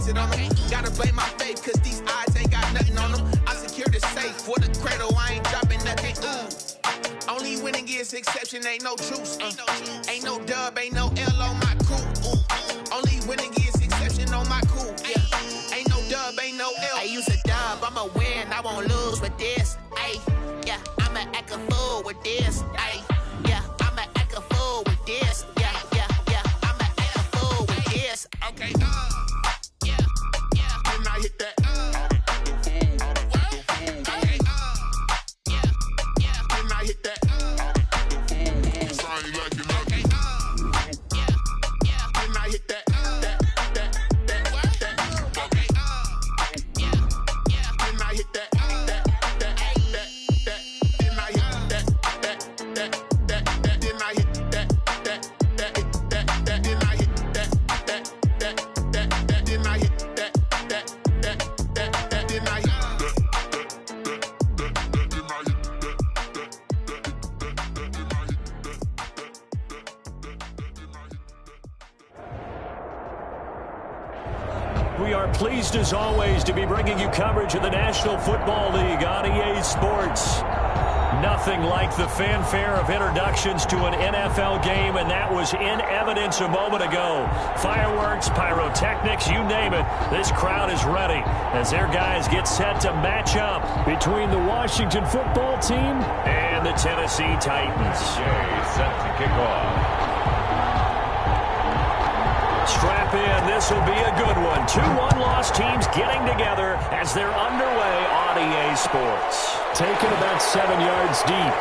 it on them. Gotta blame my faith, cause these eyes ain't got nothing on them. I secure the safe for the cradle, I ain't dropping nothing. Ooh. Only winning is exception, ain't no truce. Ain't no dub, ain't no L on my crew. Only winning is exception on my crew. Yeah. Ain't no dub, ain't no L. I use a dub, I'ma win, I won't lose with this. Ay, yeah, I'ma act a fool with this. Ay, yeah, I'ma act a fool with this. Yeah, I'ma act a fool with this. Okay, yeah, then I hit that. Okay, yeah, then I hit that. We are pleased, as always, to be bringing you coverage of the National Football League on EA Sports. Nothing like the fanfare of introductions to an NFL game, and that was in evidence a moment ago. Fireworks, pyrotechnics, you name it. This crowd is ready as their guys get set to match up between the Washington football team and the Tennessee Titans. Set to kick off. Strap in, this will be a good one. Two one-loss teams getting together as they're underway on EA Sports. Taken about 7 yards deep.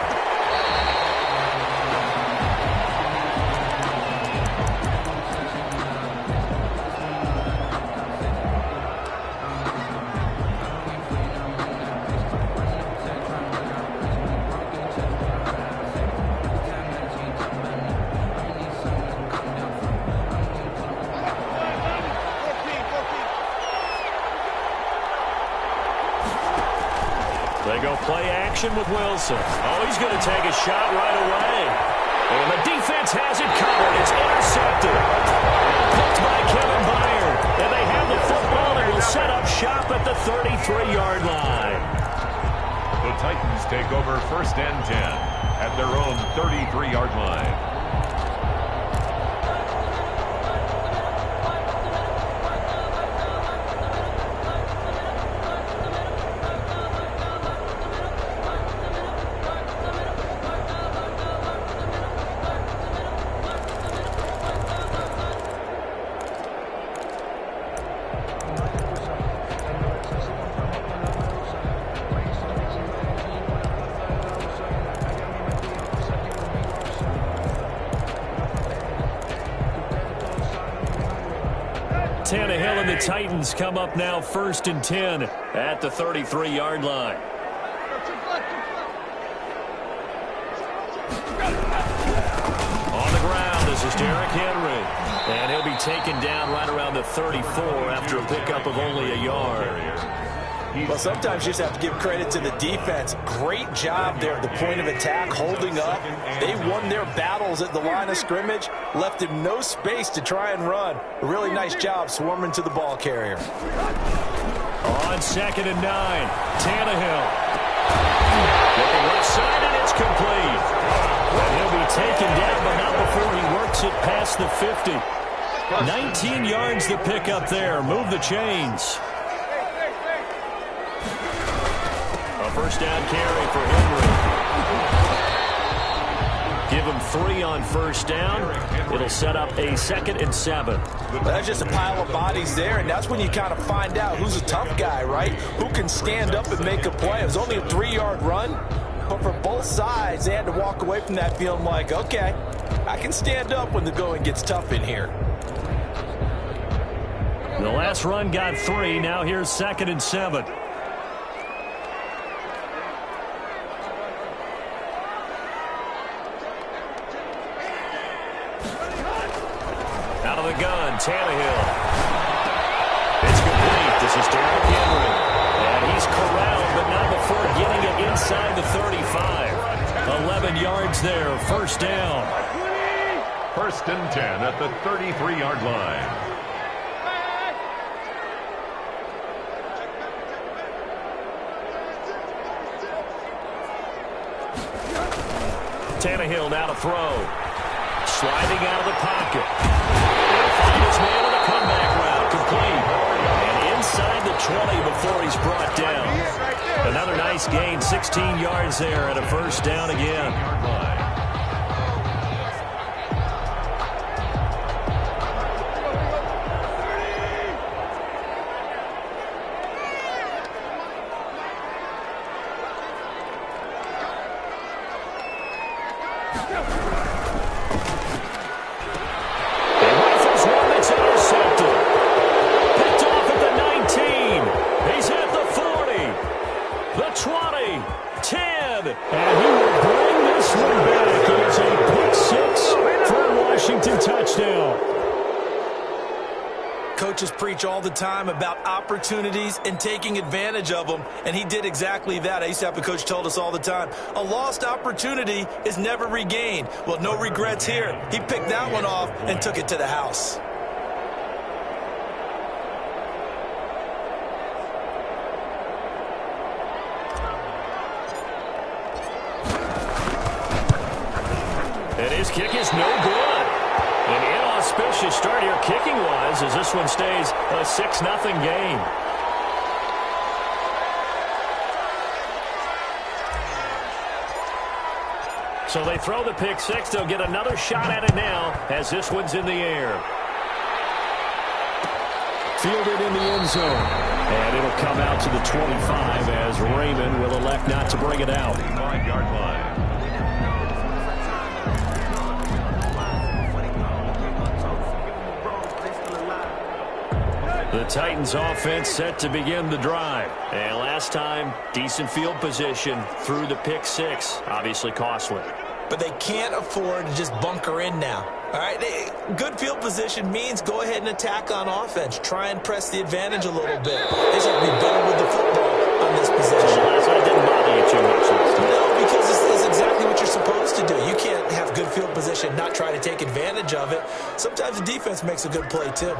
They go play action with Wilson. Oh, he's going to take a shot right away. And the defense has it covered. It's intercepted. Picked by Kevin Byard. And they have the football and will set up shop at the 33-yard line. The Titans take over 1st and 10 at their own 33-yard line. Tannehill and the Titans come up now 1st and 10 at the 33-yard line. On the ground, this is Derrick Henry. And he'll be taken down right around the 34 after a pickup of only a yard. Well, sometimes you just have to give credit to the defense. Great job there at the point of attack, holding up. They won their battles at the line of scrimmage, left him no space to try and run. A really nice job swarming to the ball carrier. On 2nd and 9, Tannehill. Looking left side, and it's complete. And he'll be taken down, but not before he works it past the 50. 19 yards the pickup there. Move the chains. A 1st down carry for Henry. Give him 3 on 1st down. It'll set up a 2nd and 7. That's just a pile of bodies there, and that's when you kind of find out who's a tough guy, right? Who can stand up and make a play. It was only a 3-yard run, but for both sides, they had to walk away from that feeling like, okay, I can stand up when the going gets tough in here. The last run got 3. Now here's 2nd and 7. Out of the gun, Tannehill. It's complete. This is Derrick Henry. And he's corralled, but not before getting it inside the 35. 11 yards there, 1st down. 1st and 10 at the 33-yard line. Tannehill now to throw. Sliding out of the pocket. He'll find his man on the comeback route. Complete. And inside the 20 before he's brought down. Another nice gain. 16 yards there and a first down again. Coaches preach all the time about opportunities and taking advantage of them, and he did exactly that. I used to have a coach told us all the time, a lost opportunity is never regained. Well, no regrets here. He picked that one off and took it to the house. And his kick is no good. An inauspicious start here kicking-wise as this one stays a 6-0 game. So they throw the pick six. They'll get another shot at it now as this one's in the air. Fielded in the end zone. And it'll come out to the 25 as Raymond will elect not to bring it out. 5-yard line. The Titans offense set to begin the drive. And last time, decent field position through the pick six. Obviously costly. But they can't afford to just bunker in now. All right, good field position means go ahead and attack on offense. Try and press the advantage a little bit. They just have to be better with the football on this possession. So it didn't bother you too much. No, because this is exactly what you're supposed to do. You can't have good field position, not try to take advantage of it. Sometimes the defense makes a good play, too.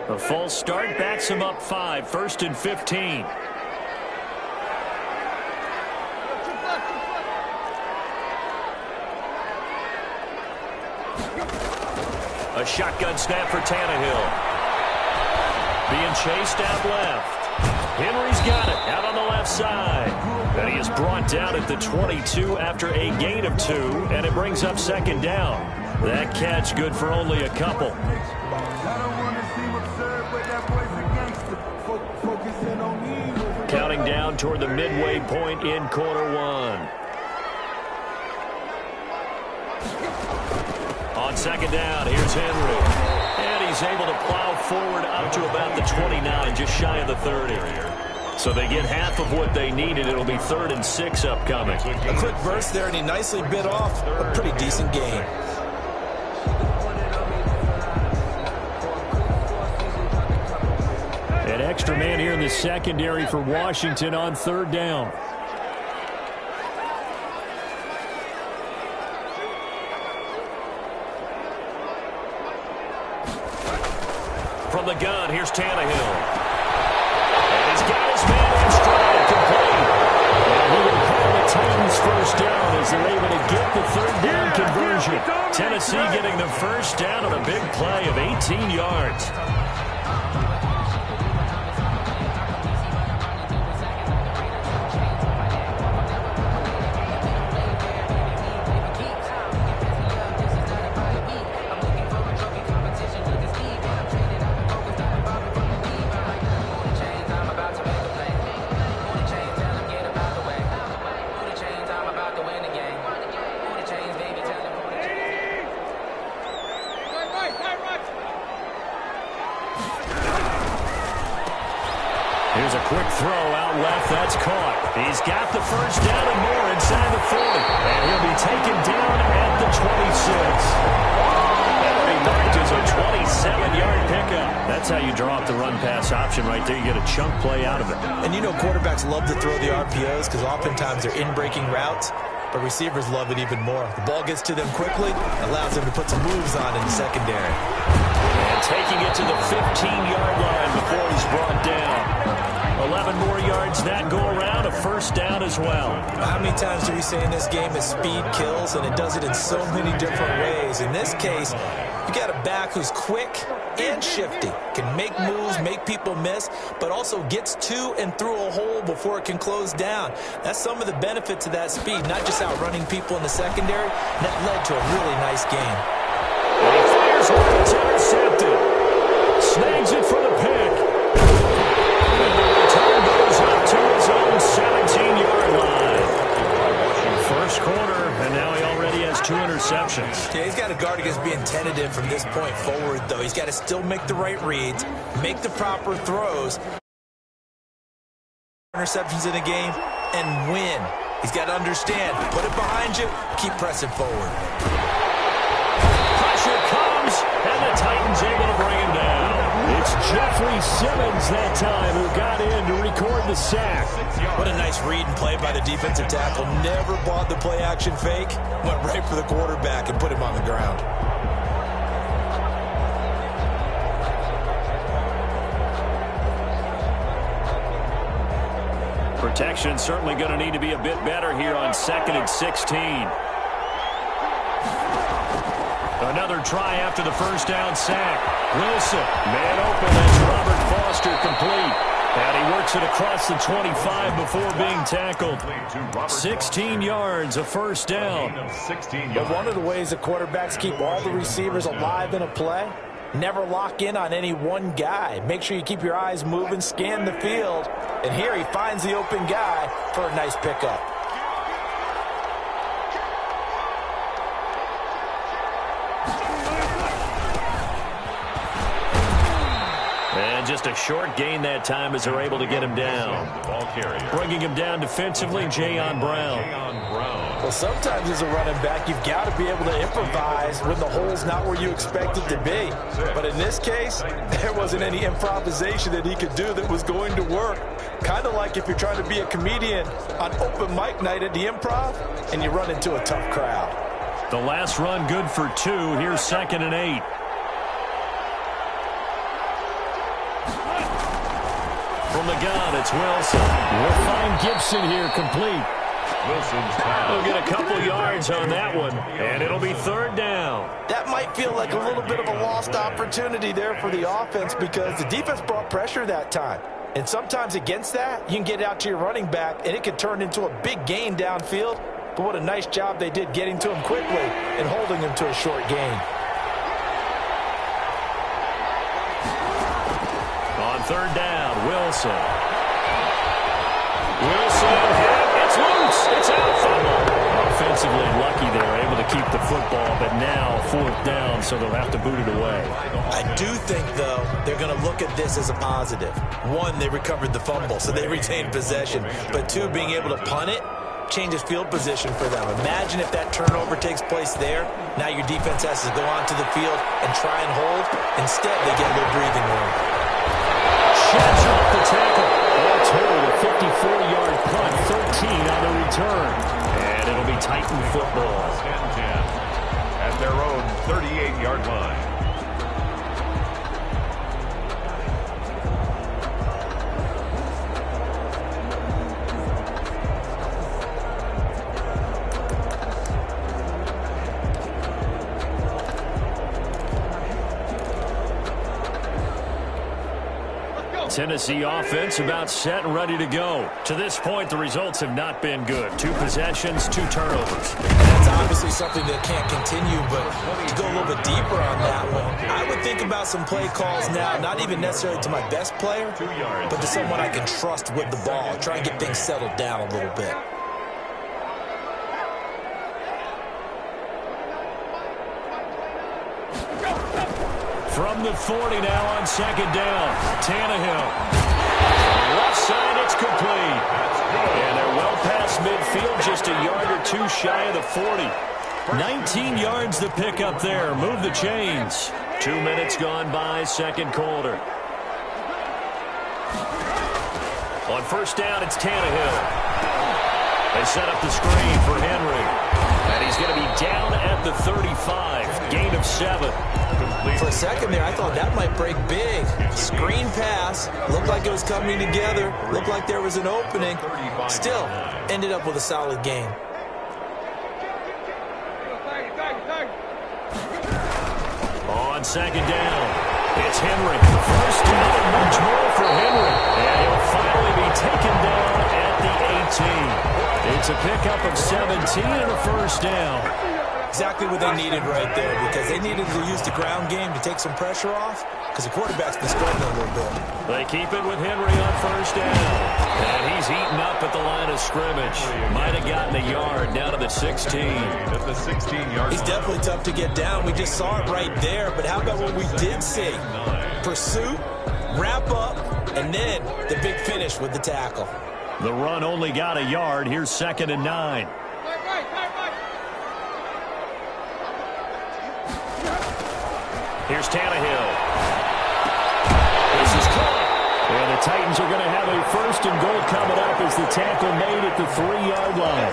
A false start backs him up 5, 1st and 15. A shotgun snap for Tannehill. Being chased out left. Henry's got it out on the left side. And he is brought down at the 22 after a gain of 2, and it brings up 2nd down. That catch good for only a couple. Counting down toward the midway point in quarter one. On 2nd down, here's Henry. And he's able to plow forward up to about the 29, just shy of the 30. So they get half of what they needed. It'll be 3rd and 6 upcoming. A quick burst there, and he nicely bit off a pretty decent gain. An extra man here in the secondary for Washington on 3rd down. From the gun, here's Tannehill. And he's got his man in stride, complete. And he will call the Titans first down as they're able to get the 3rd down conversion. Tennessee getting the first down on a big play of 18 yards. Here's a quick throw out left. That's caught. He's got the first down and more inside the 40. And he'll be taken down at the 26. That will be marked as a 27-yard pickup. That's how you draw up the run-pass option right there. You get a chunk play out of it. And you know quarterbacks love to throw the RPOs because oftentimes they're in-breaking routes. But receivers love it even more. The ball gets to them quickly, allows them to put some moves on in the secondary. And taking it to the 15-yard line before he's brought down. 11 more yards that go around, a first down as well. How many times do we say in this game that speed kills, and it does it in so many different ways? In this case, you got a back who's quick and shifty, can make moves, make people miss, but also gets to and through a hole before it can close down. That's some of the benefits of that speed, not just outrunning people in the secondary. That led to a really nice game. He fires one, it's intercepted. Snags it for the pick. And the return goes up to his own 17-yard line. First quarter, and now he already has 2 interceptions. Yeah, he's got to guard against being tentative from this point forward, though. He's got to still make the right reads, make the proper throws. Interceptions in a game and win. He's got to understand, put it behind you, keep pressing forward. Pressure comes, and the Titans able to bring him down. It's Jeffrey Simmons that time who got in to record the sack. What a nice read and play by the defensive tackle. Never bought the play-action fake. Went right for the quarterback and put him on the ground. Protection certainly going to need to be a bit better here on 2nd and 16. Another try after the first down sack. Wilson, man open, that's Robert Foster complete. And he works it across the 25 before being tackled. 16 yards, a first down. But one of the ways the quarterbacks keep all the receivers alive in a play, never lock in on any one guy. Make sure you keep your eyes moving, scan the field. And here he finds the open guy for a nice pickup. And just a short gain that time as they're able to get him down. Bringing him down defensively, Jayon Brown. Well, sometimes as a running back, you've got to be able to improvise when the hole's not where you expect it to be. But in this case, there wasn't any improvisation that he could do that was going to work. Kind of like if you're trying to be a comedian on open mic night at the Improv and you run into a tough crowd. The last run good for 2. Here's 2nd and 8. From the gun, it's Wilson. We'll find Gibson here complete. We'll get a couple yards on that one, and it'll be 3rd down. That might feel like a little bit of a lost opportunity there for the offense because the defense brought pressure that time. And sometimes against that, you can get out to your running back, and it could turn into a big gain downfield. But what a nice job they did getting to him quickly and holding him to a short gain. On 3rd down, Wilson. Wilson hit. It's loose. It's out. Fumble. Offensively lucky they're able to keep the football, but now 4th down, so they'll have to boot it away. I do think, though, they're going to look at this as a positive. 1, they recovered the fumble, so they retained possession. But 2, being able to punt it changes field position for them. Imagine if that turnover takes place there. Now your defense has to go onto the field and try and hold. Instead, they get a little breathing room. Sheds off the tackle. All told, a 54-yard punt, 13 on the return. And it'll be Titan football. 10-10 at their own 38-yard line. Tennessee offense about set and ready to go. To this point, the results have not been good. 2 possessions, 2 turnovers. That's obviously something that can't continue, but to go a little bit deeper on that one, I would think about some play calls now, not even necessarily to my best player, but to someone I can trust with the ball. Try and get things settled down a little bit. From the 40 now on 2nd down. Tannehill. Left side, it's complete. And they're well past midfield, just a yard or 2 shy of the 40. 19 yards to pick up there. Move the chains. 2 minutes gone by, 2nd quarter. On 1st down, it's Tannehill. They set up the screen for Henry. And he's going to be down at the 35. Gain of of 7. For a second there, I thought that might break big. Screen pass. Looked like it was coming together. Looked like there was an opening. Still, ended up with a solid game. On second down, it's Henry. First down and much more for Henry. And he'll finally be taken down at the 18. It's a pickup of 17 and a first down. Exactly what they needed right there, because they needed to use the ground game to take some pressure off, because the quarterback's been struggling a little bit. They keep it with Henry on first down. And he's eaten up at the line of scrimmage. Might have gotten a yard down to the 16. At the 16-yard He's definitely tough to get down. We just saw it right there, but how about what we did see? Pursuit, wrap up, and then the big finish with the tackle. The run only got a yard. Here's 2nd and 9. Here's Tannehill. This is caught. And the Titans are going to have a 1st and goal coming up as the tackle made at the 3-yard line.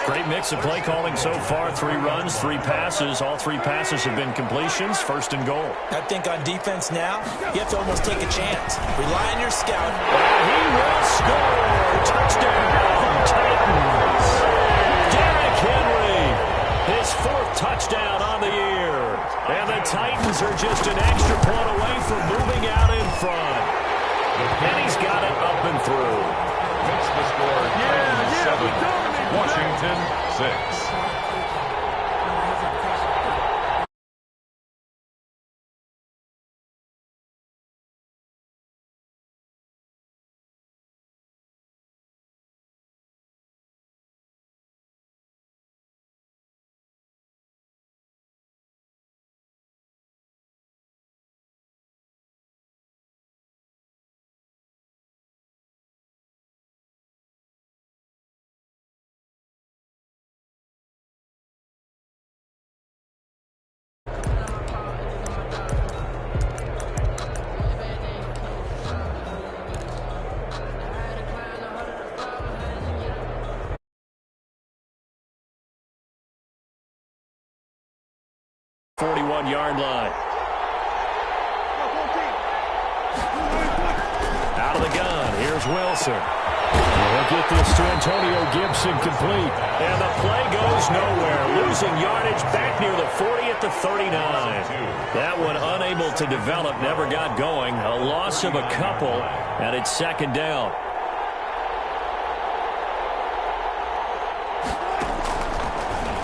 Great mix of play calling so far. 3 runs, 3 passes. All 3 passes have been completions. 1st and goal. I think on defense now, you have to almost take a chance. Rely on your scout. And he will score. Touchdown, Titans. Derrick Henry, his 4th touchdown on the year. And the Titans are just an extra point away from moving out in front. And he's got it up and through. Makes the score 7, Washington 6. Yard line. Out of the gun. Here's Wilson. He'll get this to Antonio Gibson complete. And the play goes nowhere. Losing yardage back near the 40 at the 39. That one unable to develop. Never got going. A loss of a couple. And it's 2nd down.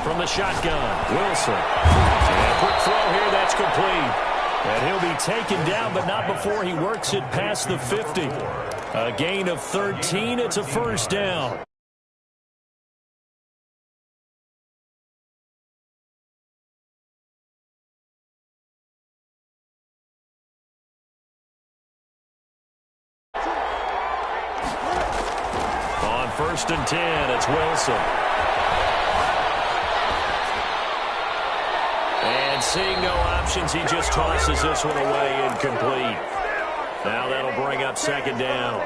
From the shotgun, Wilson. And a quick throw here, that's complete. And he'll be taken down, but not before he works it past the 50. A gain of 13, it's a 1st down. On 1st and 10, it's Wilson. And seeing no options, he just tosses this one away incomplete. Now that'll bring up 2nd down.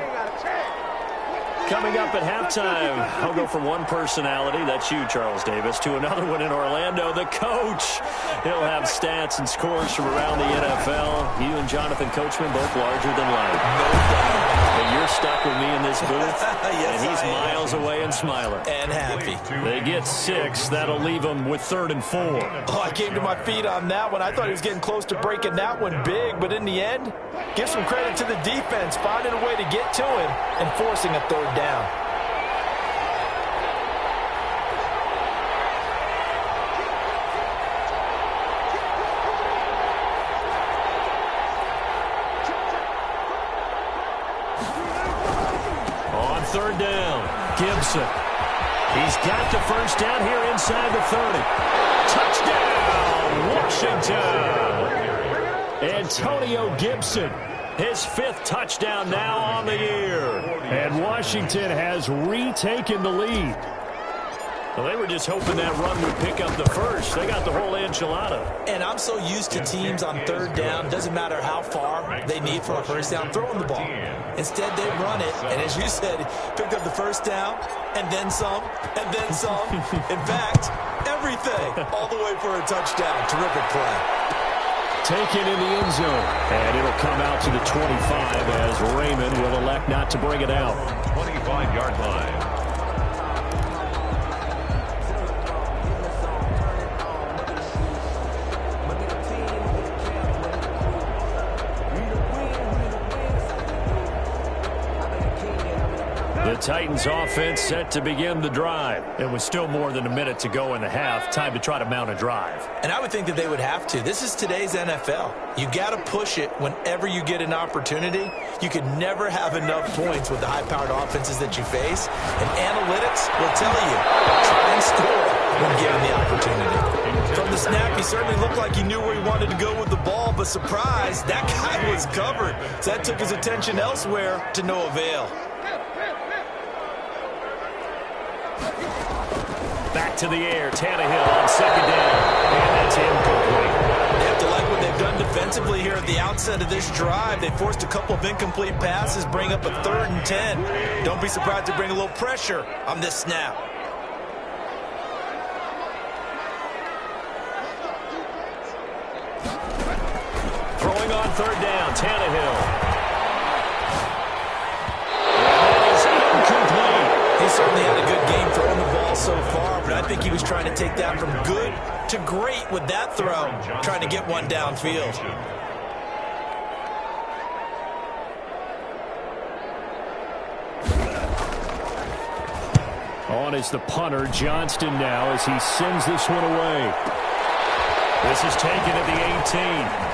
Coming up at halftime, I'll go from one personality, that's you, Charles Davis, to another one in Orlando, the coach. He'll have stats and scores from around the NFL. You and Jonathan Coachman, both larger than life. No doubt. And you're stuck with me in this booth, Yes, and he's miles away and smiling. And happy. They get 6. That'll leave them with 3rd and 4. Oh, I came to my feet on that one. I thought he was getting close to breaking that one big, but in the end, give some credit to the defense, finding a way to get to him and forcing a 3rd down. On 3rd down, Gibson. He's got the 1st down here inside the 30. Touchdown, Washington. Antonio Gibson, his 5th touchdown now on the year. And Washington has retaken the lead. Well, they were just hoping that run would pick up the 1st. They got the whole enchilada. And I'm so used to teams on 3rd down, doesn't matter how far they need from a 1st down, throwing the ball. Instead, they run it, and as you said, picked up the 1st down, and then some, and then some. In fact, everything, all the way for a touchdown. Terrific play. Taken in the end zone, and it'll come out to the 25 as Raymond will elect not to bring it out. 25-yard line. The Titans offense set to begin the drive. It was still more than a minute to go in the half. Time to try to mount a drive. And I would think that they would have to. This is today's NFL. You got to push it whenever you get an opportunity. You can never have enough points with the high-powered offenses that you face. And analytics will tell you, try and score when given the opportunity. From the snap, he certainly looked like he knew where he wanted to go with the ball, but surprise, that guy was covered. So that took his attention elsewhere to no avail. Back to the air, Tannehill on second down, and that's incomplete. They have to like what they've done defensively here at the outset of this drive. They forced a couple of incomplete passes, bring up a 3rd and 10. Don't be surprised to bring a little pressure on this snap. Throwing on 3rd down, Tannehill. That is incomplete. He certainly had a good game throwing the ball so far, but I think he was trying to take that from good to great with that throw, trying to get one downfield. On is the punter, Johnston now, as he sends this one away. This is taken at the 18.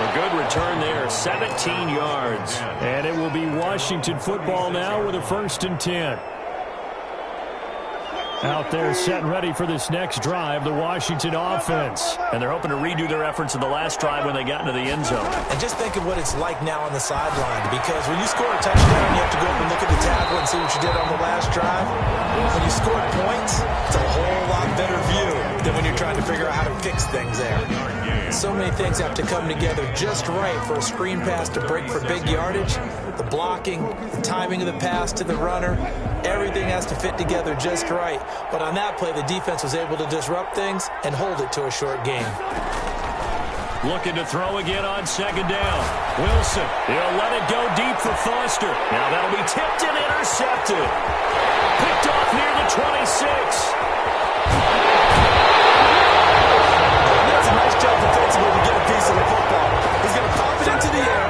A good return there, 17 yards. And it will be Washington football now with a 1st and 10. Out there set and ready for this next drive, the Washington offense. And they're hoping to redo their efforts in the last drive when they got into the end zone. And just think of what it's like now on the sideline, because when you score a touchdown, you have to go up and look at the tablet and see what you did on the last drive. When you score points, it's a whole lot better view than when you're trying to figure out how to fix things there. So many things have to come together just right for a screen pass to break for big yardage. The blocking, the timing of the pass to the runner, everything has to fit together just right. But on that play, the defense was able to disrupt things and hold it to a short game. Looking to throw again on 2nd down. Wilson, he'll let it go deep for Foster. Now that'll be tipped and intercepted. Picked off near the 26. That's a nice job defensively to get a piece of the football. He's going to pop it into the air,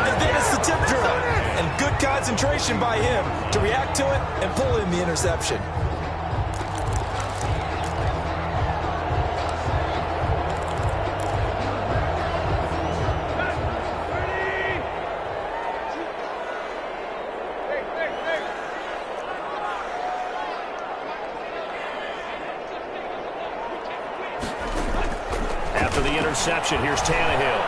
and then it's the tip drill. And good concentration by him to react to it and pull in the interception. After the interception, here's Tannehill.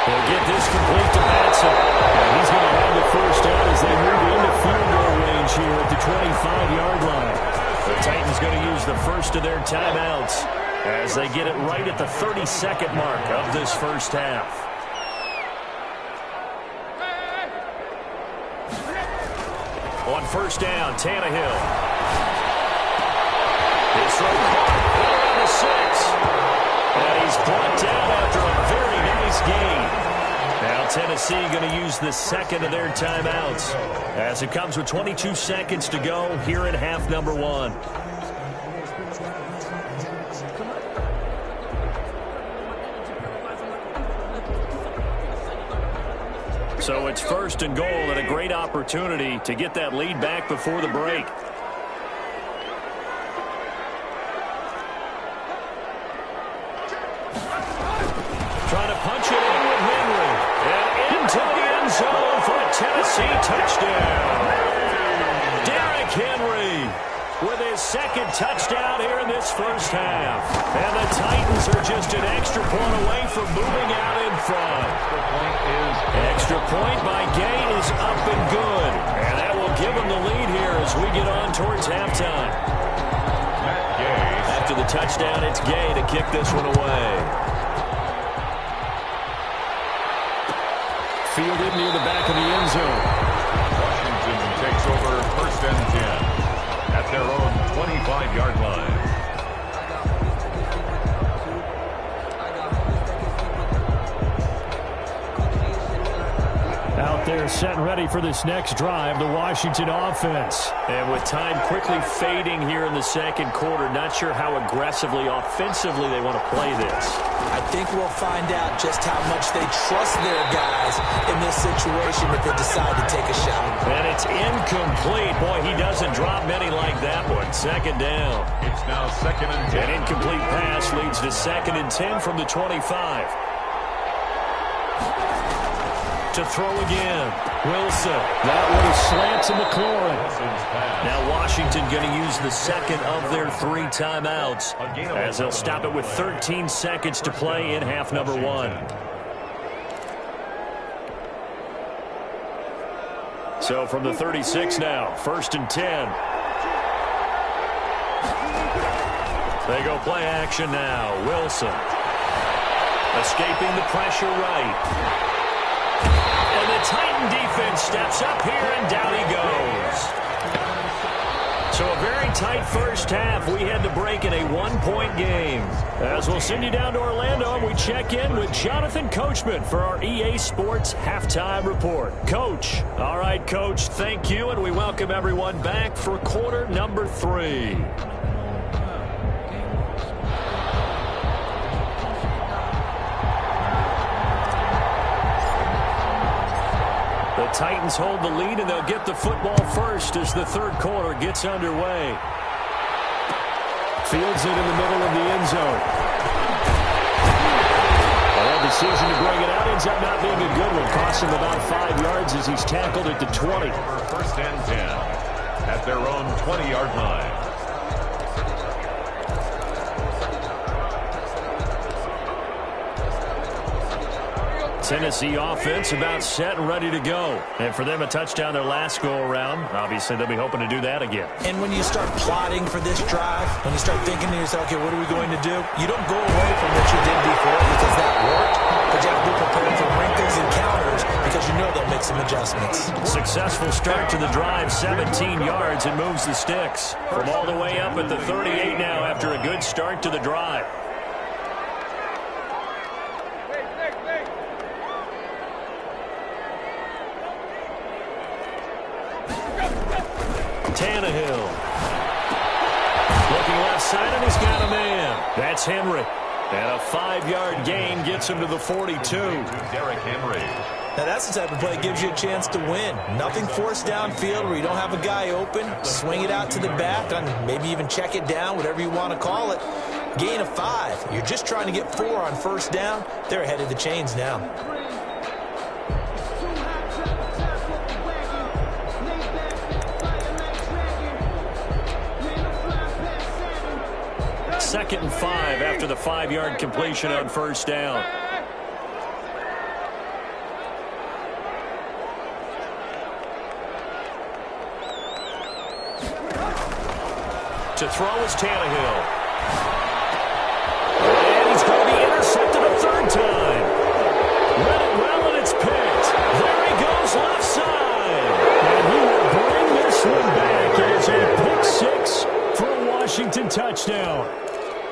He'll get this complete to Batson. And he's going to have the 1st down as they move into field goal range here at the 25-yard line. The Titans going to use the first of their timeouts as they get it right at the 32nd mark of this first half. On 1st down, Tannehill. His throw caught on the 6. And he's brought down after a very nice gain. Now Tennessee going to use the 2nd of their timeouts as it comes with 22 seconds to go here in half number 1. So it's 1st and goal and a great opportunity to get that lead back before the break. Trying to punch it in with Henry. And into the end zone for a Tennessee touchdown. Derrick Henry with his 2nd touchdown here in this first half. And the Titans are just an extra point away from moving out in front. Extra point by Gay is up and good. And that will give them the lead here as we get on towards halftime. After the touchdown, it's Gay to kick this one away. Fielded near the back of the end zone. Washington takes over 1st and 10 at their own 25-yard line. Out there set and ready for this next drive, the Washington offense. And with time quickly fading here in the second quarter, not sure how aggressively, offensively they want to play this. I think we'll find out just how much they trust their guys in this situation if they decide to take a shot. And it's incomplete. Boy, he doesn't drop many like that one. Second down. It's now 2nd and 10. An incomplete pass leads to 2nd and 10 from the 25. To throw again. Wilson. That one slants to McLaurin. Now Washington going to use the second of their 3 timeouts as they'll stop it with 13 seconds to play in half number 1. So from the 36 now, 1st and 10. They go play action now. Wilson. Escaping the pressure right. And the Titan defense steps up here, and down he goes. So a very tight first half. We had to break in a 1-point game. As we'll send you down to Orlando, and we check in with Jonathan Coachman for our EA Sports Halftime Report. Coach. All right, Coach, thank you, and we welcome everyone back for quarter number 3. The Titans hold the lead, and they'll get the football first as the third quarter gets underway. Fields it in the middle of the end zone. A decision to bring it out ends up not being a good one. Costs him about 5 yards as he's tackled at the 20. 1st and 10 at their own 20-yard line. Tennessee offense about set and ready to go. And for them, a touchdown their last go-around. Obviously, they'll be hoping to do that again. And when you start plotting for this drive, when you start thinking to yourself, okay, what are we going to do? You don't go away from what you did before because that worked, but you have to be prepared for wrinkles and counters because you know they'll make some adjustments. Successful start to the drive, 17 yards, and moves the sticks. From all the way up at the 38 now after a good start to the drive. Tannehill. Looking left side, and he's got a man. That's Henry. And a 5-yard gain gets him to the 42. Derrick Henry. Now that's the type of play that gives you a chance to win. Nothing forced downfield where you don't have a guy open. Swing it out to the back, and maybe even check it down, whatever you want to call it. Gain of 5. You're just trying to get 4 on first down. They're ahead of the chains now. 2nd and 5 after the 5-yard completion on first down. To throw is Tannehill. And he's going to be intercepted a 3rd time. Read it well, and it's picked. There he goes left side. And he will bring this one back. It is a pick 6 for a Washington touchdown.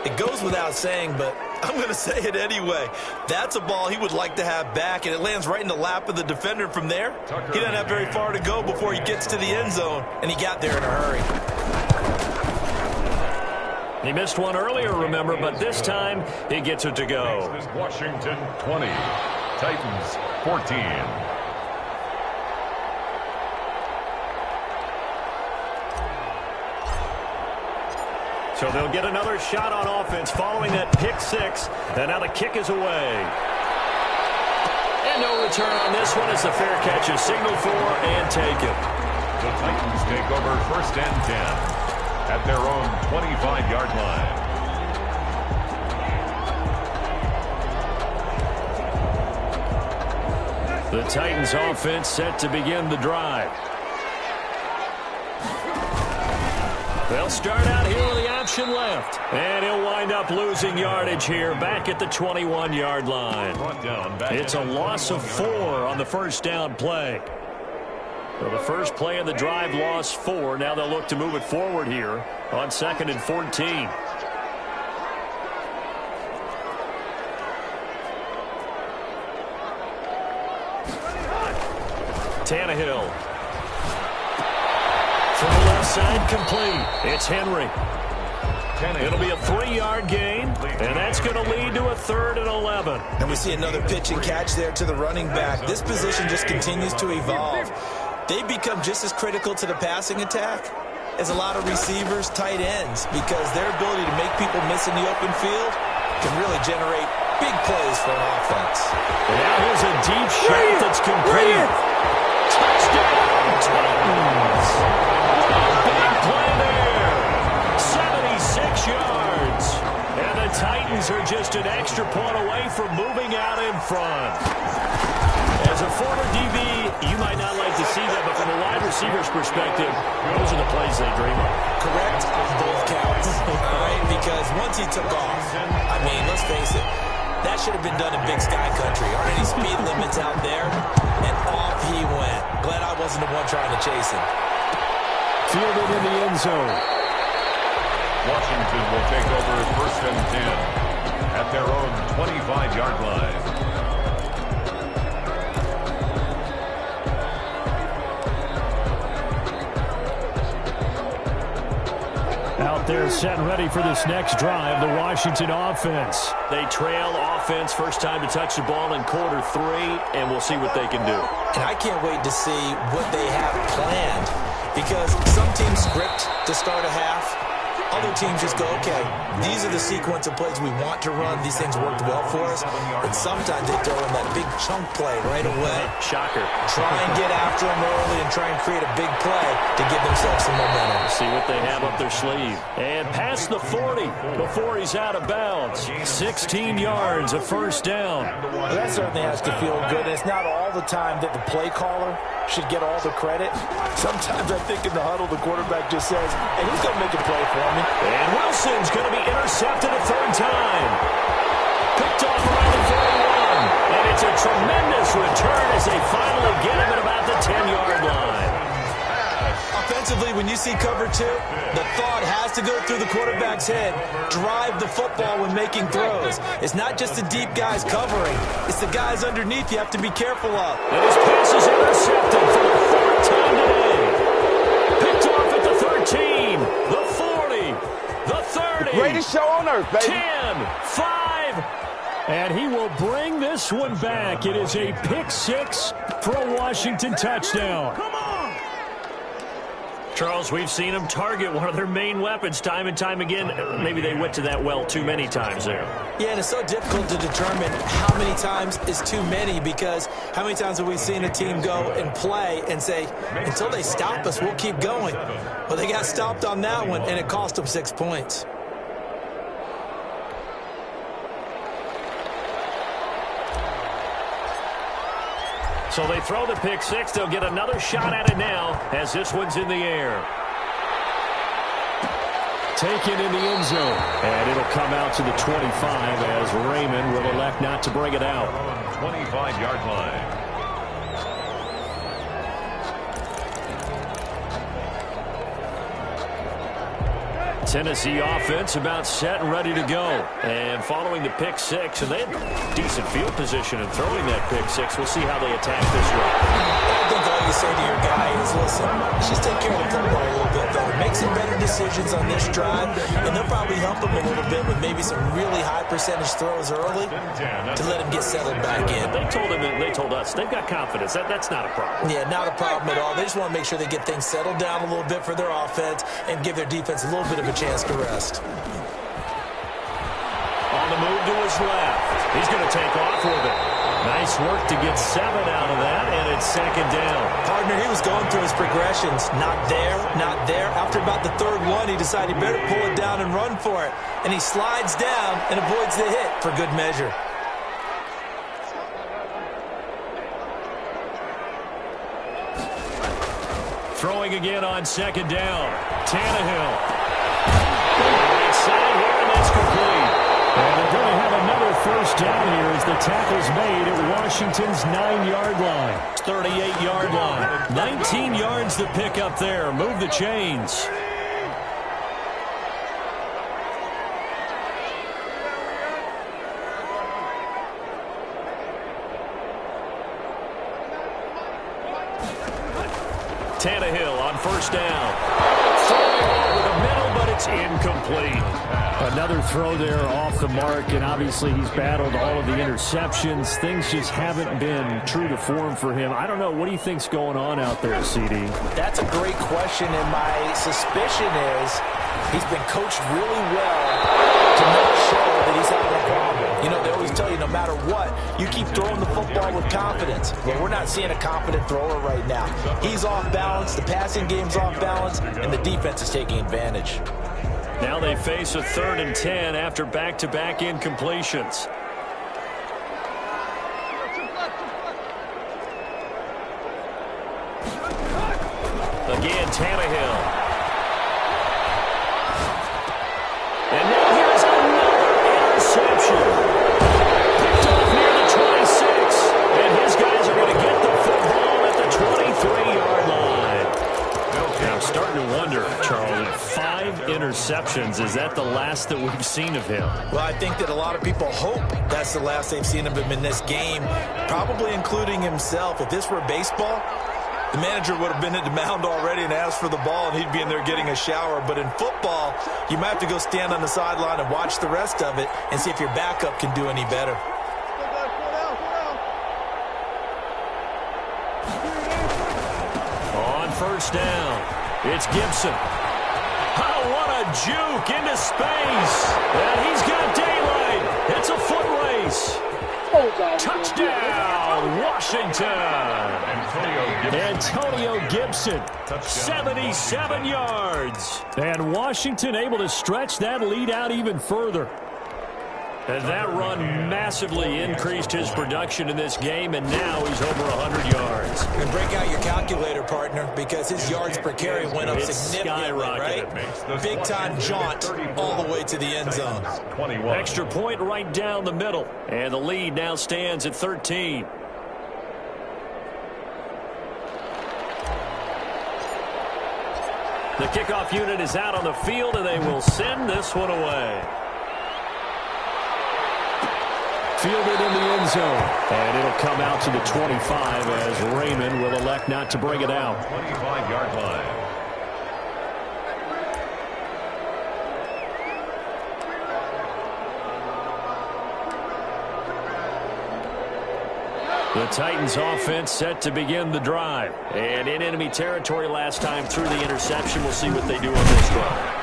It goes without saying, but I'm going to say it anyway. That's a ball he would like to have back, and it lands right in the lap of the defender from there. He doesn't have very far to go before he gets to the end zone, and he got there in a hurry. He missed one earlier, remember, but this time he gets it to go. Next is Washington 20, Titans 14. So they'll get another shot on offense following that pick 6. And now the kick is away. And no return on this one as the fair catch is signaled for and taken. The Titans take over 1st and 10 at their own 25-yard line. The Titans offense set to begin the drive. They'll start out here with the option left. And he'll wind up losing yardage here back at the 21-yard line. It's a loss of 4 on the first down play. Well, the first play of the drive lost 4. Now they'll look to move it forward here on 2nd and 14. Tannehill. From the left side, complete. It's Henry. It'll be a 3-yard gain, and that's going to lead to a 3rd and 11. And we see another pitch and catch there to the running back. This position just continues to evolve. They become just as critical to the passing attack as a lot of receivers, tight ends, because their ability to make people miss in the open field can really generate big plays for an offense. And now here's a deep shot that's complete. Touchdown, Titans. Big play there. 76 yards. And the Titans are just an extra point away from moving out in front. As a former DB, you might not like to see that, but from a wide receiver's perspective, those are the plays they dream of. Correct on both counts, all right? Because once he took off, I mean, let's face it, that should have been done in Big Sky Country. Already speed limits out there, and off he went. Glad I wasn't the one trying to chase him. Fielded in the end zone. Washington will take over 1st and 10 at their own 25-yard line. Out there set and ready for this next drive, the Washington offense. They trail offense, first time to touch the ball in quarter 3, and we'll see what they can do. And I can't wait to see what they have planned, because some teams script to start a half. Other teams just go, okay, these are the sequence of plays we want to run. These things worked well for us. And sometimes they throw in that big chunk play right away. Shocker. Try and get after them early and try and create a big play to give themselves some momentum. See what they have up their sleeve. And past the 40 before he's out of bounds. 16 yards, a first down. Well, that certainly has to feel good. And it's not all the time that the play caller should get all the credit. Sometimes I think in the huddle, the quarterback just says, hey, who's going to make a play for me? And Wilson's going to be intercepted a 3rd time. Picked off around the 41. And it's a tremendous return as they finally get him at about the 10-yard line. Offensively, when you see cover 2, the thought has to go through the quarterback's head. Drive the football when making throws. It's not just the deep guys covering. It's the guys underneath you have to be careful of. And his pass is intercepted for the 4th time today. Picked off at the 13, the 40, the 30. Greatest show on earth, baby. 10, 5. And he will bring this one back. It is a pick 6 for a Washington touchdown. Come on. Charles, we've seen them target one of their main weapons time and time again. Maybe they went to that well too many times there. Yeah, and it's so difficult to determine how many times is too many, because how many times have we seen a team go and play and say, until they stop us, we'll keep going. Well, they got stopped on that one, and it cost them 6 points. So they throw the pick 6. They'll get another shot at it now as this one's in the air. Taken in the end zone. And it'll come out to the 25 as Raymond will elect not to bring it out. 25-yard line. Tennessee offense about set and ready to go. And following the pick 6, and they had decent field position in throwing that pick 6. We'll see how they attack this one. I think all you say to your guy is, listen, let's just take care of the football a little bit better. Make some better decisions on this drive, and they'll probably help him a little bit with maybe some really high percentage throws early to let him get settled back in. They told him, they told us, they've got confidence. That's not a problem. Yeah, not a problem at all. They just want to make sure they get things settled down a little bit for their offense and give their defense a little bit of a chance to rest. On the move to his left. He's going to take off with it. Nice work to get 7 out of that, and it's 2nd down. Partner, he was going through his progressions. Not there, not there. After about the 3rd one, he decided he better pull it down and run for it. And he slides down and avoids the hit for good measure. Throwing again on 2nd down. Tannehill. Right side here, and that's complete. And they're going to have another first first down here as the tackle's made at Washington's 9-yard line. 38-yard line. 19 yards to pick up there. Move the chains. Tannehill on first down. Throwing over the middle, but it's incomplete. Another throw there off the mark, and obviously he's battled all of the interceptions. Things just haven't been true to form for him. I don't know. What do you think's going on out there, CD? That's a great question, and my suspicion is he's been coached really well to not show that he's having a problem. You know, they always tell you no matter what, you keep throwing the football with confidence. Well, we're not seeing a confident thrower right now. He's off balance, the passing game's off balance, and the defense is taking advantage. Now they face a 3rd and 10 after back-to-back incompletions. Again, Tannehill. And now here's another interception. Picked off near the 26. And his guys are going to get the football at the 23-yard line. Now I'm starting to wonder, Charlie, 5 interceptions. Is that the last that we've seen of him? Well, I think that a lot of people hope that's the last they've seen of him in this game, probably including himself. If this were baseball, the manager would have been at the mound already and asked for the ball, and he'd be in there getting a shower. But in football, you might have to go stand on the sideline and watch the rest of it and see if your backup can do any better. On first down, it's Gibson. Oh, what a juke into space. And he's got daylight. It's a foot race. Touchdown, Washington. Antonio Gibson, 77 yards. And Washington able to stretch that lead out even further. And that run massively increased his production in this game, and now he's over 100 yards. And break out your calculator, partner, because his yards per carry went up significantly, right? Big-time jaunt all the way to the end zone. Extra point right down the middle, and the lead now stands at 13. The kickoff unit is out on the field, and they will send this one away. Fielded in the end zone. And it'll come out to the 25 as Raymond will elect not to bring it out. 25-yard line. The Titans offense set to begin the drive. And in enemy territory last time through the interception. We'll see what they do on this drive.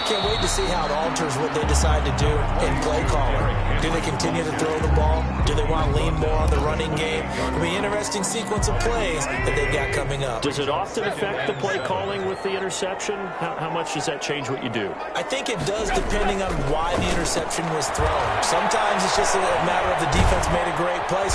Can't wait to see how it alters what they decide to do in play calling. Do they continue to throw the ball? Do they want to lean more on the running game? It'll be an interesting sequence of plays that they've got coming up. Does it often affect the play calling with the interception? How much does that change what you do? I think it does depending on why the interception was thrown. Sometimes it's just a matter of the defense made a great play.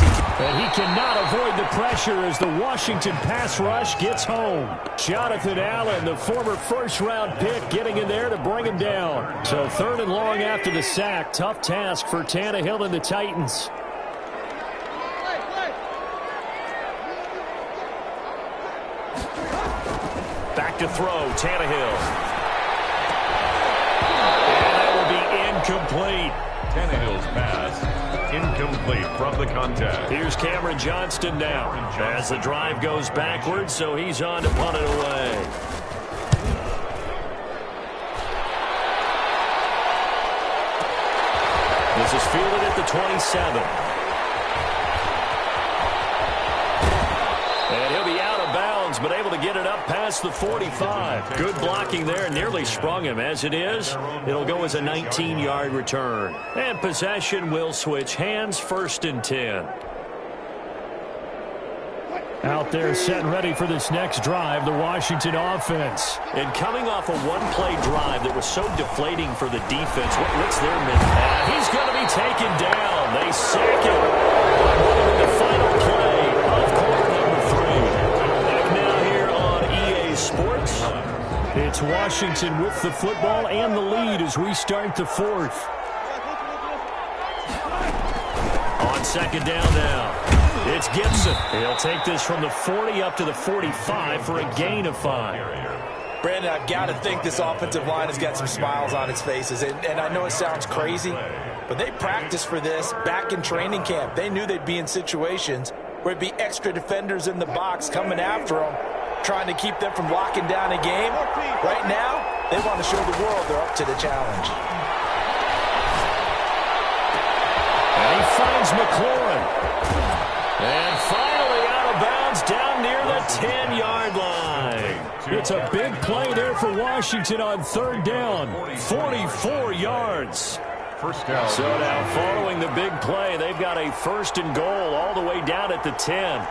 And he cannot avoid the pressure as the Washington pass rush gets home. Jonathan Allen, the former first-round pick, getting in there to bring him down. So 3rd and long after the sack. Tough task for Tannehill and the Titans. Back to throw, Tannehill. And that will be incomplete. Tannehill's pass incomplete from the contact. Here's Cameron Johnston now as the drive goes backwards, so he's on to punt it away. This is fielded at the 27. And he'll be out of bounds, but able to get it up past the 45. Good blocking there, nearly sprung him. As it is, it'll go as a 19-yard return. And possession will switch hands, 1st and 10. Out there set and ready for this next drive, the Washington offense. And coming off a one-play drive that was so deflating for the defense, what's their mentality? He's going to be taken down. They sack him. The final play of quarter number 3. Back now here on EA Sports. It's Washington with the football and the lead as we start the 4th. second down now. It's Gibson. He'll take this from the 40 up to the 45 for a gain of 5. Brandon, I've got to think this offensive line has got some smiles on its faces. And I know it sounds crazy, but they practiced for this back in training camp. They knew they'd be in situations where it'd be extra defenders in the box coming after them, trying to keep them from locking down a game. Right now, they want to show the world they're up to the challenge. And he finds McLaurin. And finally out of bounds down near the 10-yard line. It's a big play there for Washington on third down. 44 yards. First down. So now following the big play, they've got a first and goal all the way down at the 10.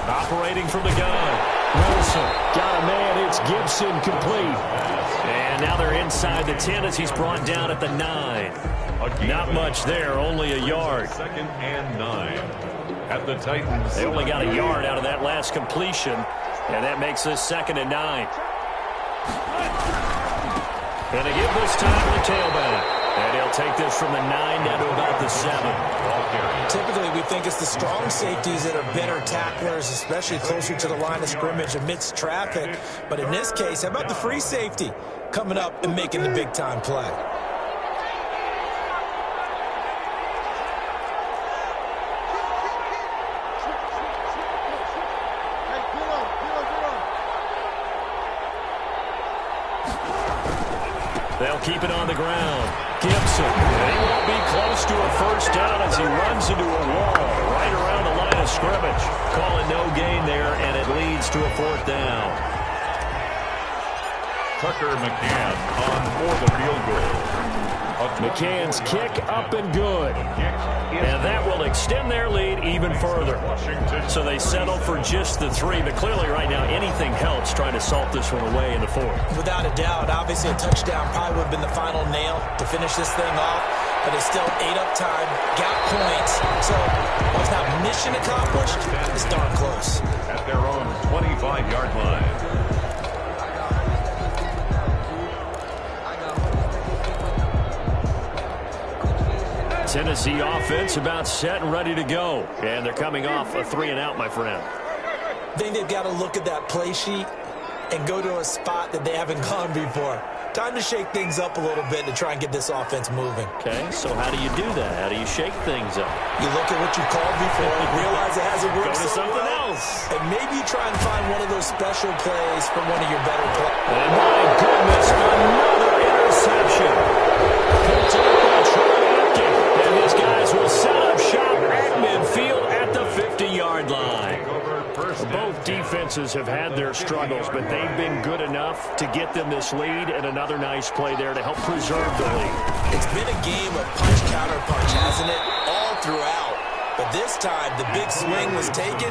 Operating from the gun. Wilson got a man. It's Gibson complete. And now they're inside the 10 as he's brought down at the 9. Not much there, only a yard. Second and 9 at the Titans. They only got a yard out of that last completion, and that makes this second and 9. And they give this time to the tailback. And he'll take this from the 9 down to about the 7. Typically, we think it's the strong safeties that are better tacklers, especially closer to the line of scrimmage amidst traffic. But in this case, how about the free safety coming up and making the big-time play? They'll keep it on the ground. Gibson, he won't be close to a first down as he runs into a wall right around the line of scrimmage. Calling no gain there, and it leads to a fourth down. Tucker McCann on for the field goal. McCann's kick up and good. And that will extend their lead even further. So they settle for just the 3, but clearly right now anything helps trying to salt this one away in the 4th. Without a doubt, obviously a touchdown probably would have been the final nail to finish this thing off, but it's still ate up time, got points, so while it's not mission accomplished, it's darn close. At their own 25-yard line. Tennessee offense about set and ready to go. And they're coming off a 3-and-out, my friend. I think they've got to look at that play sheet and go to a spot that they haven't gone before. Time to shake things up a little bit to try and get this offense moving. Okay, so how do you do that? How do you shake things up? You look at what you called before, realize it hasn't worked Go to so something well, else. and maybe you try and find one of those special plays from one of your better players. And my goodness, another interception. And these guys will set up shop at midfield at the 50-yard line. Both defenses have had their struggles, but they've been good enough to get them this lead, and another nice play there to help preserve the lead. It's been a game of punch-counter-punch, hasn't it? All throughout. But this time, the big swing was taken,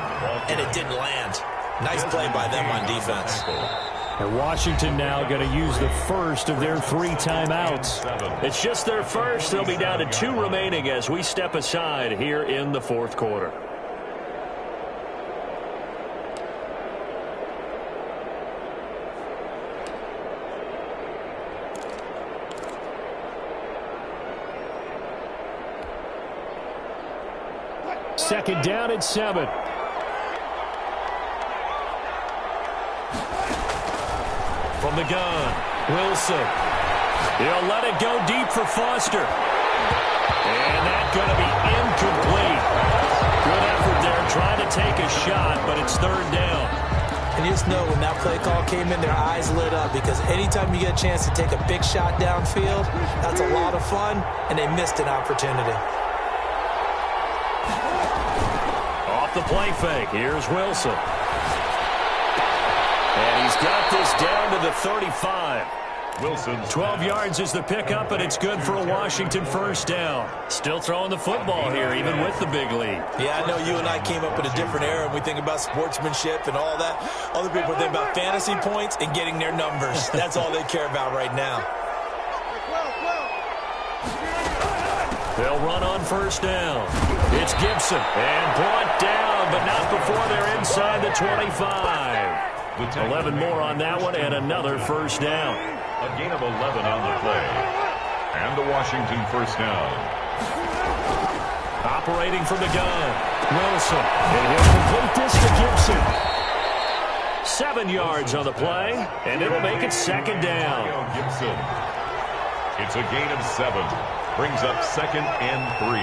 and it didn't land. Nice play by them on defense. And Washington now going to use the first of their 3 timeouts. It's just their first. They'll be down to 2 remaining as we step aside here in the 4th quarter. Second down at 7. From the gun, Wilson. He'll let it go deep for Foster. And that's going to be incomplete. Good effort there trying to take a shot, but it's third down. And you just know when that play call came in, their eyes lit up, because anytime you get a chance to take a big shot downfield, that's a lot of fun, and they missed an opportunity. Off the play fake, here's Wilson. And he's got this down to the 35. Wilson. 12 yards is the pickup, and it's good for a Washington first down. Still throwing the football here, even with the big lead. Yeah, I know you and I came up in a different era, and we think about sportsmanship and all that. Other people think about fantasy points and getting their numbers. That's all they care about right now. They'll run on first down. It's Gibson, and brought down, but not before they're inside the 25. 11 more on that one and another first down. A gain of 11 on the play. And the Washington first down. Operating from the gun, Wilson. And he'll complete this to Gibson. 7 yards on the play, and it'll make it second down. Gibson. It's a gain of 7. Brings up 2nd and 3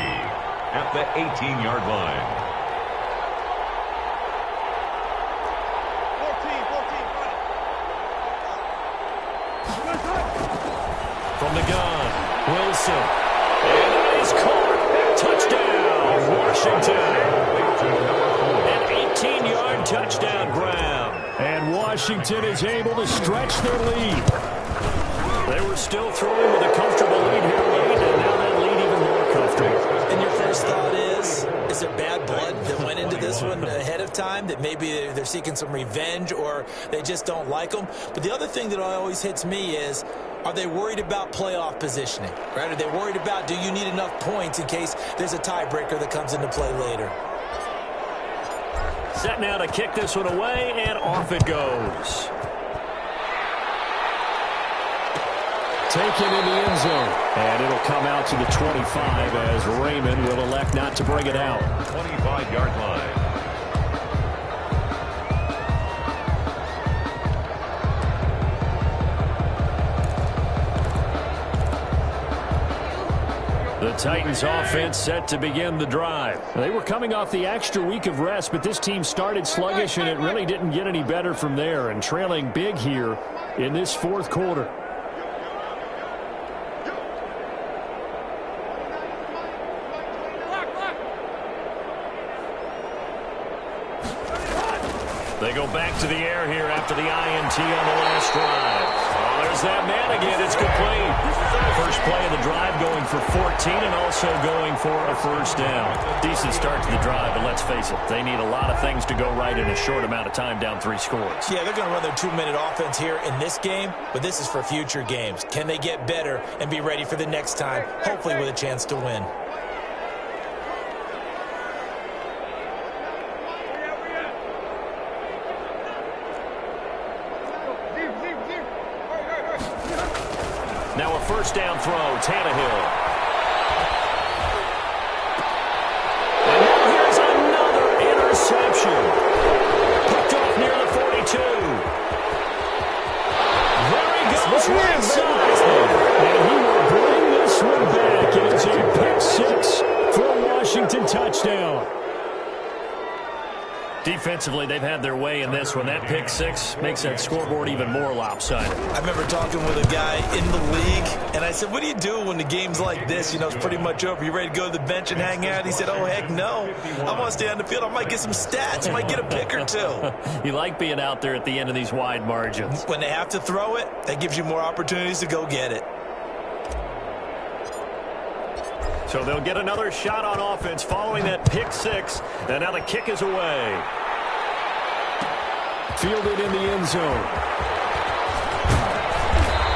at the 18-yard line. 14. From the gun, Wilson. And that is caught. Touchdown, Washington. An 18-yard touchdown grab. And Washington is able to stretch their lead. They were still throwing with a comfortable lead here late, and now that lead even more comfortable. And your first thought is there bad blood that went into this one ahead of time, that maybe they're seeking some revenge or they just don't like them? But the other thing that always hits me is, are they worried about playoff positioning? Right? Are they worried about, do you need enough points in case there's a tiebreaker that comes into play later? Set now to kick this one away, and off it goes. Taken in the end zone. And it'll come out to the 25 as Raymond will elect not to bring it out. 25-yard line. The Titans offense set to begin the drive. They were coming off the extra week of rest, but this team started sluggish, and it really didn't get any better from there, and trailing big here in this fourth quarter. They go back to the air here after the INT on the last drive. Oh, there's that man again. It's complete. First play of the drive going for 14 and also going for a first down. Decent start to the drive, but let's face it, they need a lot of things to go right in a short amount of time, down 3 scores. Yeah, they're going to run their 2-minute offense here in this game, but this is for future games. Can they get better and be ready for the next time, hopefully with a chance to win? Now a first down throw, Tannehill. And now here's another interception. Picked off near the 42. There he goes, right side. And he will bring this one back. And it's a pick 6 for a Washington touchdown. Defensively, they've had their way in this one. That pick 6 makes that scoreboard even more lopsided. I remember talking with a guy in the league, and I said, what do you do when the game's like this? You know, it's pretty much over. You ready to go to the bench and hang out? He said, oh, heck no. I want to stay on the field. I might get some stats. I might get a pick or 2. You like being out there at the end of these wide margins. When they have to throw it, that gives you more opportunities to go get it. So they'll get another shot on offense following that pick 6. And now the kick is away. Fielded in the end zone.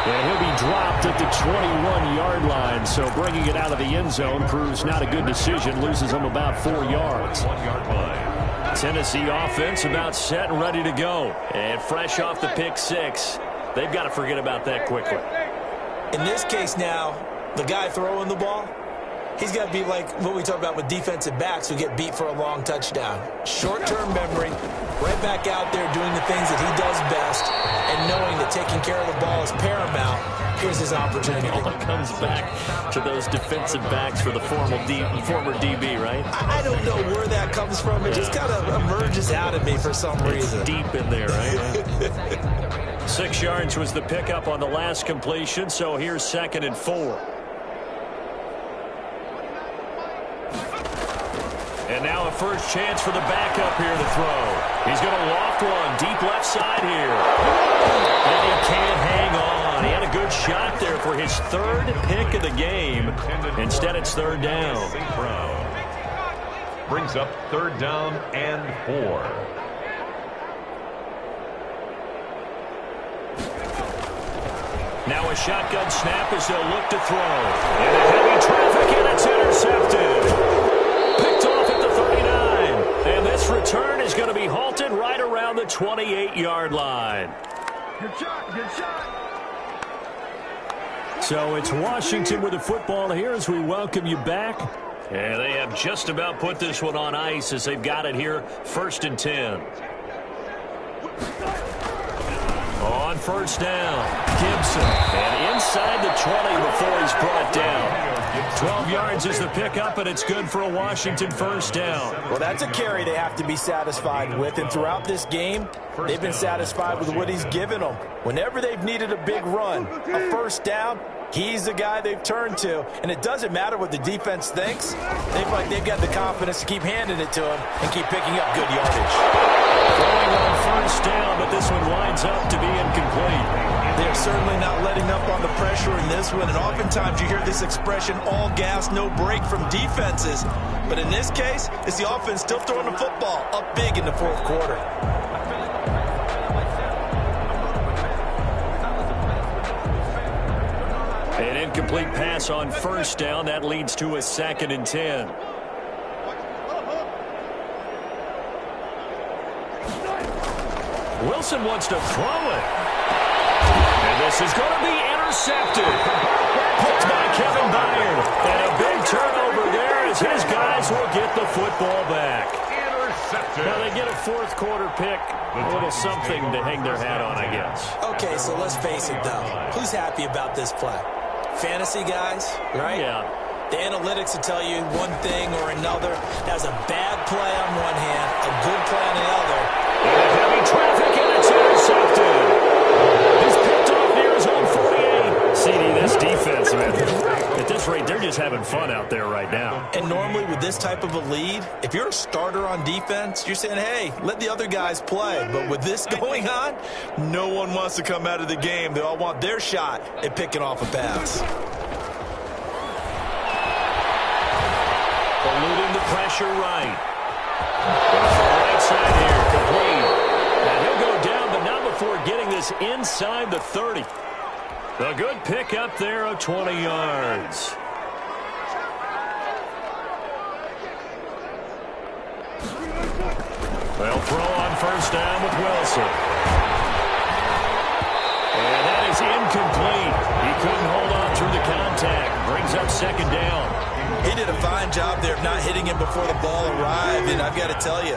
And he'll be dropped at the 21-yard line. So bringing it out of the end zone proves not a good decision. Loses them about 4 yards. 1-yard line. Tennessee offense about set and ready to go. And fresh off the pick 6. They've got to forget about that quickly. In this case now, the guy throwing the ball, he's got to be like what we talk about with defensive backs who get beat for a long touchdown. Short-term memory, right back out there doing the things that he does best, and knowing that taking care of the ball is paramount. Here's his opportunity. It all comes back to those defensive backs for the former DB, right? I don't know where that comes from. It just kind of emerges out of me for some reason. It's deep in there, right? 6 yards was the pickup on the last completion, so here's 2nd and 4. And now a first chance for the backup here to throw. He's going to loft one deep left side here. And he can't hang on. He had a good shot there for his 3rd pick of the game. Instead, it's 3rd down. Brings up 3rd down and 4. Now a shotgun snap as they'll look to throw. And a heavy traffic, and it's intercepted. Picked off at the 39. And this kickoff's return is going to be halted right around the 28-yard line. Good shot, good shot. So it's Washington with the football here as we welcome you back. And they have just about put this one on ice as they've got it here, 1st and 10. On first down, Gibson. And inside the 20 before he's brought down. 12 yards is the pickup, and it's good for a Washington first down. Well, that's a carry they have to be satisfied with. And throughout this game, they've been satisfied with what he's given them. Whenever they've needed a big run, a first down, he's the guy they've turned to. And it doesn't matter what the defense thinks. They feel like they've got the confidence to keep handing it to him and keep picking up good yardage. Throwing on first down, but this one winds up to be incomplete. They're certainly not letting up on the pressure in this one, and oftentimes you hear this expression, all gas, no break from defenses. But in this case, it's the offense still throwing the football up big in the 4th quarter. An incomplete pass on first down. That leads to a 2nd and 10. Wilson wants to throw it. And this is going to be intercepted. Hooked by Kevin Byard. And a big turnover there as his guys will get the football back. Now they get a 4th quarter pick. A little something to hang their hat on, I guess. Okay, so let's face it, though. Who's happy about this play? Fantasy guys, right? Yeah. The analytics will tell you one thing or another. That's a bad play on one hand, a good play on the other. And heavy traffic, and it's intercepted. He's picked off near his own 48. CD, this defense, man, at this rate, they're just having fun out there right now. And normally with this type of a lead, if you're a starter on defense, you're saying, hey, let the other guys play. But with this going on, no one wants to come out of the game. They all want their shot at picking off a pass. Eluding the pressure right. Right side here, complete. And he'll go down, but not before getting this inside the 30. A good pick up there of 20 yards. They'll throw on first down with Wilson. And that is incomplete. He couldn't hold on through the contact. Brings up 2nd down. He did a fine job there of not hitting him before the ball arrived, and I've got to tell you,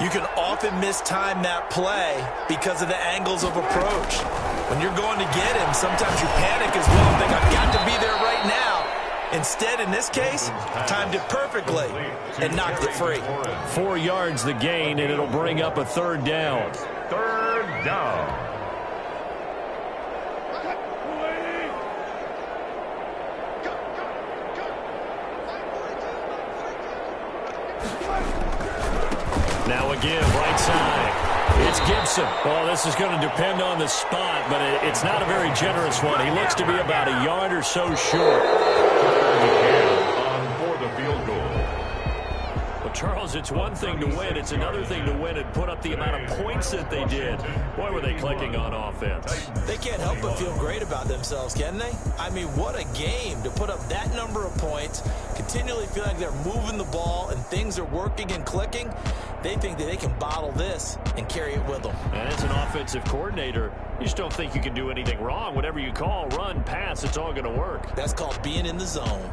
you can often mistime that play because of the angles of approach. When you're going to get him, sometimes you panic as well and think, I've got to be there right now. Instead, in this case, timed it perfectly and knocked it free. 4 yards the gain, and it'll bring up a 3rd down. 3rd down. Now again, right side. It's Gibson. Well, this is going to depend on the spot, but it's not a very generous one. He looks to be about a yard or so short. For the field goal. Well, Charles, it's one thing to win. It's another thing to win and put up the amount of points that they did. Boy, were they clicking on offense. They can't help but feel great about themselves, can they? I mean, what a game to put up that number of points, continually feel like they're moving the ball and things are working and clicking. They think that they can bottle this and carry it with them. And as an offensive coordinator, you just don't think you can do anything wrong. Whatever you call, run, pass, it's all going to work. That's called being in the zone.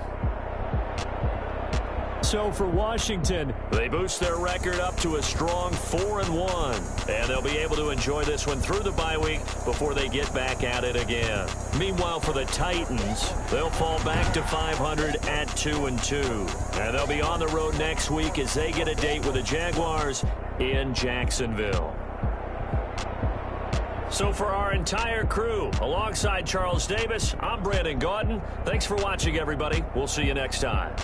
So for Washington, they boost their record up to a strong 4-1. And they'll be able to enjoy this one through the bye week before they get back at it again. Meanwhile, for the Titans, they'll fall back to 500 at 2-2. And they'll be on the road next week as they get a date with the Jaguars in Jacksonville. So for our entire crew, alongside Charles Davis, I'm Brandon Gaudin. Thanks for watching, everybody. We'll see you next time.